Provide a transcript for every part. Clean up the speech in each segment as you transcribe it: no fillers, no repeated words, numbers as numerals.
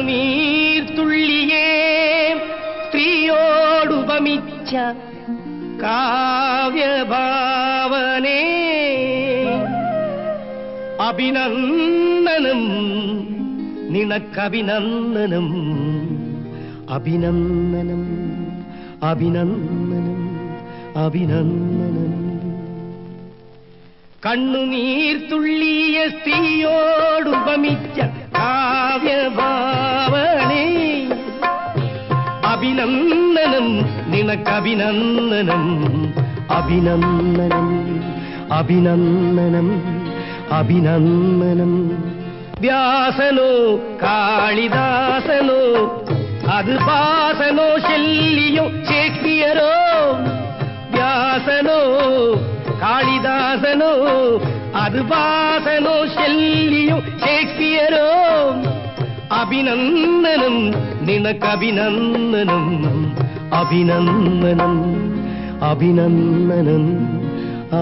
കണ്ണുനീർത്തുള്ളിയേ സ്ത്രീയോടുപമിച്ച കാവ്യഭാവനേ അഭിനന്ദനം നിനക്കഭിനന്ദനം അഭിനന്ദനം അഭിനന്ദനം അഭിനന്ദനം കണ്ണുനീർത്തുള്ളിയ സ്ത്രീയോടുപമിച്ച കാവ്യഭാവനേ അഭിനന്ദനം നിനക്കഭിനന്ദനം അഭിനന്ദനം അഭിനന്ദനം അഭിനന്ദനം വ്യാസനോ കാളിദാസനോ അത് ഭാസനോ ശല്യോ ഷേക്സ്പിയരോ വ്യാസനോ കാളിദാസനോ അത് ഭാസനോ ശല്യോ ഷേക്സ്പിയരോ അഭിനന്ദനം നിനക്കഭിനന്ദനം അഭിനന്ദനം അഭിനന്ദനം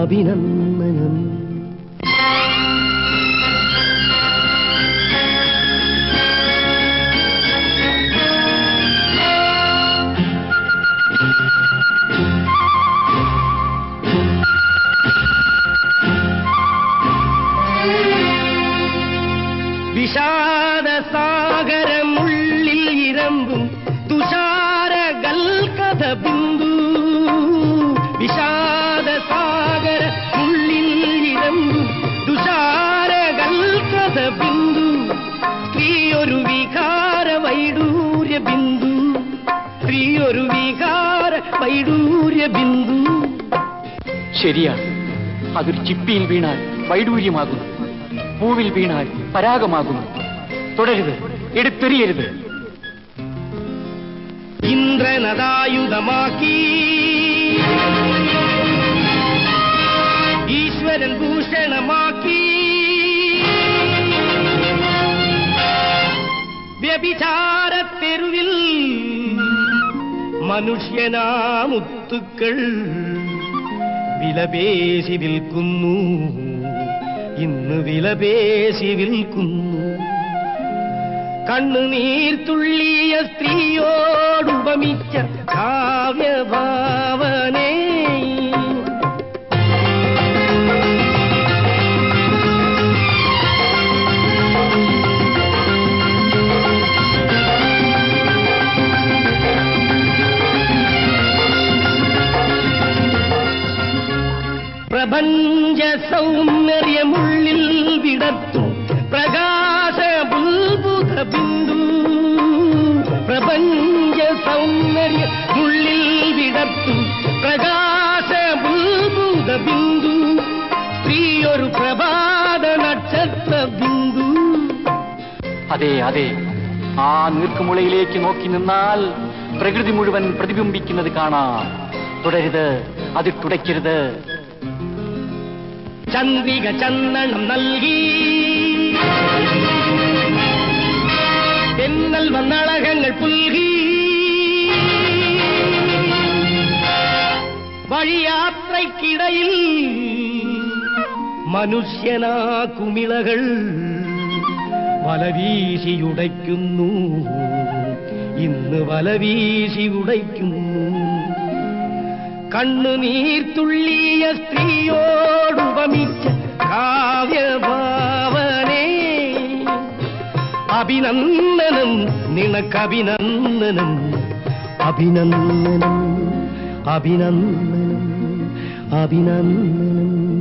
അഭിനന്ദനം വിഷാദസാഗരമുള്ളിൽ ഇരമ്പും തുഷാരഗൽകഥ ബിന്ദു വിഷാദസാഗരമുള്ളിൽ ഇരമ്പും തുഷാരഗൽകഥ ബിന്ദു സ്ത്രീയൊരു വികാര വൈഡൂര്യ ബിന്ദു സ്ത്രീയൊരു വികാര വൈഡൂര്യ ബിന്ദു ശരിയാണ്. അതൊരു ചിപ്പിയിൽ വീണാൽ വൈഡൂര്യമാകുന്നു, പൂവിൽ വീണാൽ പരാഗമാകുന്നു. തുടരുത്, എടുത്തെറിയരുത്. ഇന്ദ്രനദായുധമാക്കി ഈശ്വരൻ ഭൂഷണമാക്കി വ്യഭിചാരത്തെരുവിൽ മനുഷ്യനാമുത്തുക്കൾ വിലപേശി വിൽക്കുന്നു, ഇന്ന് വിലപേശി വിൽക്കുന്നു. കണ്ണുനീർത്തുള്ളിയ സ്ത്രീയോടുപമിച്ച കാവ്യഭാവനേ പ്രപഞ്ച സൗന്ദര്യമുള്ളിൽ വിടത്തും പ്രകാശ ബുൽബുധ ബിന്ദു പ്രപഞ്ച സൗന്ദര്യമുള്ളിൽ വിടത്തും പ്രകാശ ബുൽബുധ ബിന്ദു സ്ത്രീയൊരു പ്രഭാത നക്ഷത്ര ബിന്ദു. അതെ അതെ, ആ നീർക്കുമുളയിലേക്ക് നോക്കി നിന്നാൽ പ്രകൃതി മുഴുവൻ പ്രതിബിംബിക്കുന്നത് കാണാം. തുടരുത്, അത് തുടയ്ക്കരുത്. ചന്ദ്രിക ചന്ദനം നൽകി എന്നൽ വന്നളകങ്ങൾ പുൽകി വഴിയാത്രയ്ക്കിടയിൽ മനുഷ്യനാ കുമിളകൾ വലവീശിയുടയ്ക്കുന്നു, ഇന്ന് വലവീശിയുടയ്ക്കുന്നു. കണ്ണുനീർത്തുള്ളിയ സ്ത്രീയോടുപമിച്ച കാവ്യഭാവനേ അഭിനന്ദനം നിനക്കഭിനന്ദനം അഭിനന്ദനം അഭിനന്ദനം അഭിനന്ദനം